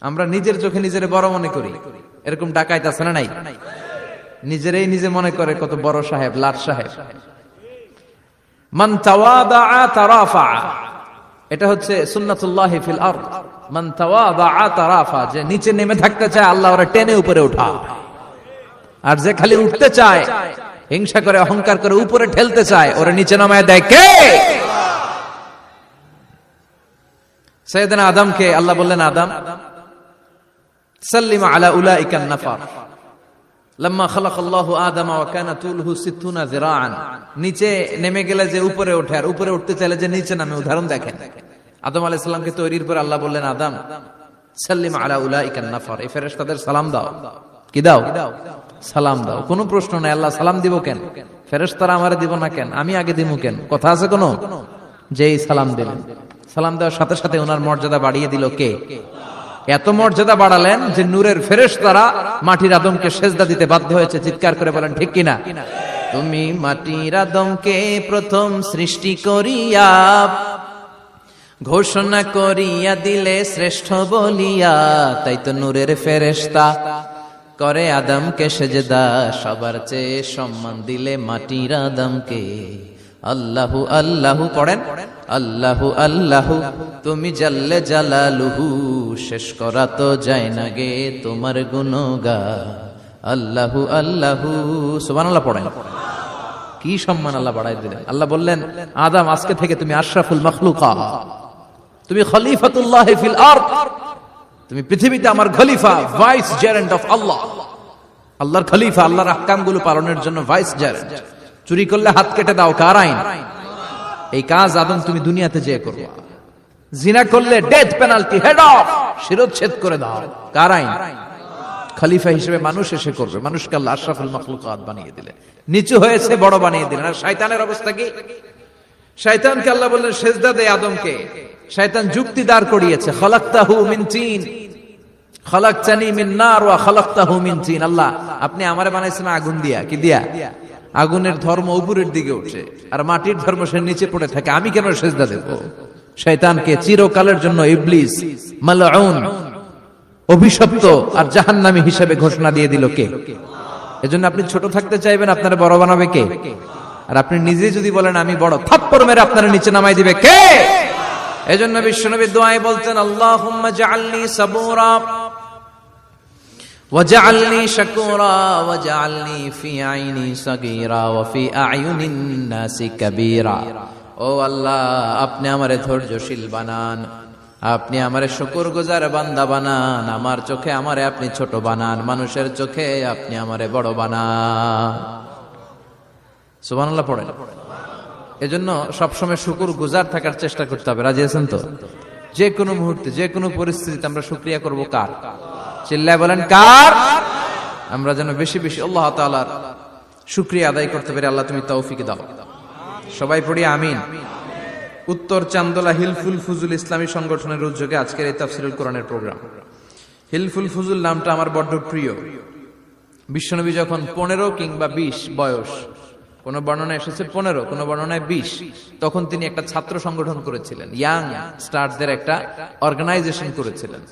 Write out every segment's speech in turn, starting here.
আমরা নিজের চোখে নিজের বড় মনে করি, এরকম ডাকাইত আছে না নাই? নিজেরাই নিজে মনে করে কত বড় সাহেব, লাট সাহেব। মান তাওয়াদাআ তারাফা, এটা হচ্ছে সুন্নাতুল্লাহি ফিল আরদ। মান তাওয়াদাআ তারাফা, যে নিচে নেমে থাকতে চায় আল্লাহ ওরে টেনে উপরে উঠায়, আর যে খালি উঠতে চায়, হিংসা করে অহংকার করে উপরে ঠেলতে চায়, ওরে নিচে নামায় দেয় কে? সাইয়েদনা আদমকে আল্লাহ বললেন, আদম সাল্লিম আলা উলাইকান নাফার লাম্মা খালাকাল্লাহু আদামা ওয়া কানা তুলহু 60 যিরাআন। নিচে নেমে গেলে যে উপরে ওঠে, আর উপরে উঠতে চাইলে যে নিচে নামে, উদাহরণ দেখেন। আদম আলাইহিস সালামকে তৈরির পর আল্লাহ বললেন, আদম সাল্লিম আলা উলাইকান নাফার, এই ফেরেশতাদের সালাম দাও। কি দাও? সালাম দাও। কোনো প্রশ্ন নাই, আল্লাহ সালাম দিব কেন? ফেরেশতারা আমারে দিব না কেন? আমি আগে দিব কেন? কথা আছে কোনো? যেই সালাম দিলেন, সালাম দেওয়ার সাথে সাথে ওনার মর্যাদা বাড়িয়ে দিল কে? এত মর্যাদা বাড়ালেন যে নূরের ফেরেশতারা মাটির আদমকে সেজদা দিতে বাধ্য হয়েছে। চিৎকার করে বলেন ঠিক কিনা? তুমি মাটির আদমকে প্রথম সৃষ্টি করিয়া ঘোষণা করিয়া দিলে শ্রেষ্ঠ বলিয়া, তাই তো নূরের ফেরেশতা করে আদমকে সেজদা। সবার চেয়ে সম্মান দিলে মাটির আদমকে। আল্লাহু আল্লাহু পড়েন, আল্লাহু আল্লাহু তুমি জাল্লে জালালুহু, শেষ করা তো যায় না গে তোমার গুণগান। আল্লাহু আল্লাহু সুবহানাল্লাহ পড়েন। কি সম্মান আল্লাহ বাড়াই দিলেন। আল্লাহ বললেন, আদম আজকে থেকে তুমি আশরাফুল মাখলুকাত, তুমি খলিফাতুল্লাহ ফিল আরদ, তুমি পৃথিবীতে আমার খলিফা, ভাইস জেরেন্ট অফ আল্লাহ। আল্লাহর খলিফা, আল্লাহর আহকামগুলো পালনের জন্য ভাইস জেরেন্ট। চুরি করলে হাত কেটে দাও, কার আইন? এই কাজ আদম তুমি দুনিয়াতে যেয়ে করবে। জিনা করলে ডেথ পেনাল্টি, হেড অফ, শিরোচ্ছেদ করে দাও, কার আইন? খলিফা হিসেবে মানুষ এসে করবে। মানুষকে আল্লাহ আশরাফুল মাখলুকাত বানিয়ে দিলেন, নিচু হয়েছে বড় বানিয়ে দিলেন। আর শয়তানের অবস্থা কি? শয়তানকে আল্লাহ বললেন সেজদা দে আদমকে। শয়তান যুক্তি দাঁড় করিয়েছে, খালাকতাহু মিন তিন খালাকতানি মিন নার ওয়া খালাকতাহু মিন তিন। আল্লাহ আপনি আমারে বানাইছেন আগুন দিয়া। কি দিয়া? আগুনের ধর্ম উপরের দিকে উঠে, আর মাটির ধর্ম সে নিচে পড়ে থাকে, আমি কেন সেজদা দেব? শয়তানকে চিরকালের জন্য ইবলিস মালউন, অভিশপ্ত আর জাহান্নামী হিসেবে ঘোষণা দিয়ে দিল কে? এজন্য আপনি ছোট থাকতে চাইবেন, আপনারা বড় বানাবে কে? আর আপনি নিজে যদি বলেন আমি বড়, থাপ্পড় মেরে আপনারা নিচে নামাই দিবে কে? এজন্য বিশ্বনবী দোয়ায় বলতেন, আল্লাহুম্মা জাআলনি সাবুরা ওয়াজআলনি শাকুরা ওয়াজআলনি ফি আইনি সাগীরা ওয়া ফি আ'য়ুনিন নাসি কাবীরা। ও আল্লাহ, আপনি আমারে ধৈর্যশীল বানান, আপনি আমারে শুকরগুজার বান্দা বানান, আমার চোখে আমারে আপনি ছোট বানান, মানুষের চোখে আপনি আমারে বড় বানান। সুবহানাল্লাহ পড়েন। এজন্য সবসময় শুকরগুজার থাকার চেষ্টা করতে হবে। রাজি আছেন তো? যে কোনো মুহূর্তে, যে কোনো পরিস্থিতিতে আমরা শুকরিয়া করব কার? চিল্লায় বলেন কার? আমরা যেন বেশি বেশি আল্লাহ তাআলার শুকরিয়া আদায় করতে পারি। আল্লাহ তুমি তৌফিক দাও। সবাই পড়ি আমিন। উত্তর চান্দোলা হিলফুল ফুজুল ইসলামী সংগঠনের উদ্যোগে আজকের এই তাফসীরুল কোরআনের প্রোগ্রাম। হিলফুল ফুজুল নামটা আমার বড্ড প্রিয়। বিশ্বনবী যখন 15 কিংবা 20 বয়স, কোন বর্ণনায় এসেছে 15, কোন বর্ণনায় 20, তখন তিনি একটা ছাত্র সংগঠন করেছিলেন, ইয়াং স্টারদের একটা অর্গানাইজেশন করেছিলেন।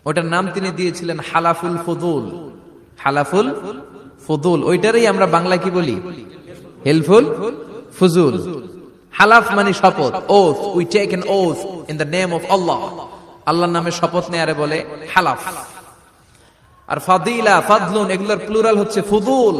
ওটার নাম তিনি দিয়েছিলেন হালাফুল ফুদুল। হালাফুল ফুদুল, ওইটারই আমরা বাংলা কি বলি? হিলফুল ফুজুল। হালাফ মানে শপথ, oath, we take an oath in the name of Allah. আল্লাহর নামে শপথ নেয়ারে বলে হালাফ। আর ফাদিলা, ফাদলুন, এগুলোর প্লুরাল হচ্ছে ফুদুল।